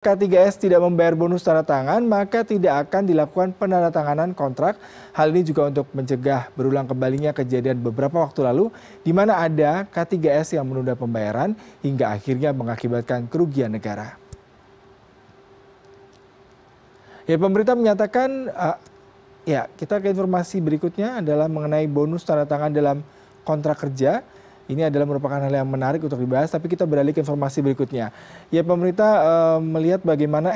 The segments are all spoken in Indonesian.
K3S tidak membayar bonus tanda tangan, maka tidak akan dilakukan penandatanganan kontrak. Hal ini juga untuk mencegah berulang kembalinya kejadian beberapa waktu lalu, di mana ada K3S yang menunda pembayaran hingga akhirnya mengakibatkan kerugian negara. Ya, pemerintah menyatakan, kita ke informasi berikutnya adalah mengenai bonus tanda tangan dalam kontrak kerja. Ini adalah merupakan hal yang menarik untuk dibahas, tapi kita beralih ke informasi berikutnya. Ya, pemerintah melihat bagaimana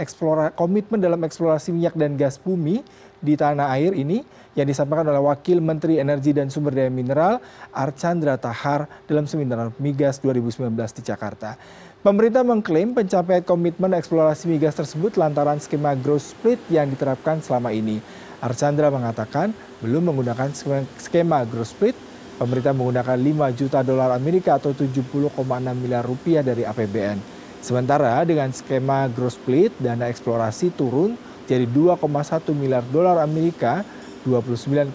komitmen dalam eksplorasi minyak dan gas bumi di tanah air ini yang disampaikan oleh Wakil Menteri Energi dan Sumber Daya Mineral Archandra Tahar dalam seminar Migas 2019 di Jakarta. Pemerintah mengklaim pencapaian komitmen eksplorasi migas tersebut lantaran skema growth split yang diterapkan selama ini. Archandra mengatakan belum menggunakan skema growth split. Pemerintah menggunakan 5 juta dolar Amerika atau 70,6 miliar rupiah dari APBN. Sementara dengan skema growth split, dana eksplorasi turun jadi 2,1 miliar dolar Amerika, 29,66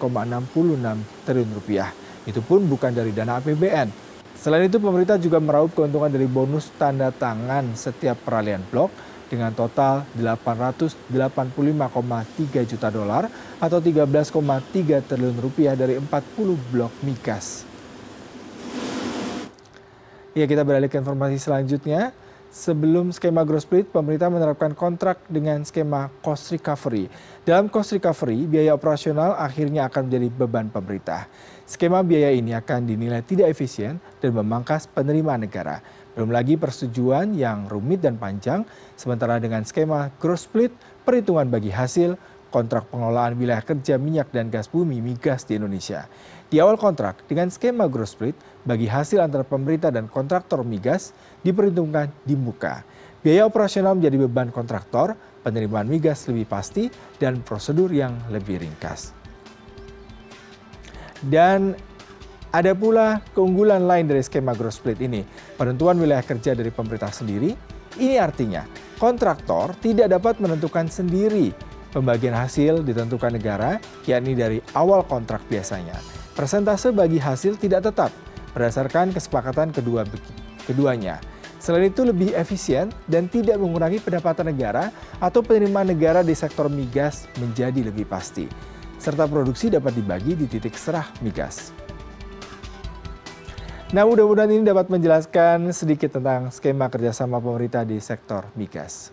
triliun rupiah. Itu pun bukan dari dana APBN. Selain itu, pemerintah juga meraup keuntungan dari bonus tanda tangan setiap peralihan blok dengan total 885,3 juta dolar atau 13,3 triliun rupiah dari 40 blok migas. Ya, kita beralih ke informasi selanjutnya. Sebelum skema growth split, pemerintah menerapkan kontrak dengan skema cost recovery. Dalam cost recovery, biaya operasional akhirnya akan menjadi beban pemerintah. Skema biaya ini akan dinilai tidak efisien dan memangkas penerimaan negara. Belum lagi persetujuan yang rumit dan panjang, sementara dengan skema growth split, perhitungan bagi hasil, kontrak pengelolaan wilayah kerja minyak dan gas bumi migas di Indonesia. Di awal kontrak, dengan skema growth split, bagi hasil antara pemerintah dan kontraktor migas diperhitungkan di muka. Biaya operasional menjadi beban kontraktor, penerimaan migas lebih pasti, dan prosedur yang lebih ringkas. Dan ada pula keunggulan lain dari skema growth split ini, penentuan wilayah kerja dari pemerintah sendiri. Ini artinya kontraktor tidak dapat menentukan sendiri. Pembagian hasil ditentukan negara, yakni dari awal kontrak biasanya. Persentase bagi hasil tidak tetap, berdasarkan kesepakatan keduanya. Selain itu lebih efisien dan tidak mengurangi pendapatan negara atau penerimaan negara di sektor migas menjadi lebih pasti. Serta produksi dapat dibagi di titik serah migas. Nah, mudah-mudahan ini dapat menjelaskan sedikit tentang skema kerjasama pemerintah di sektor migas.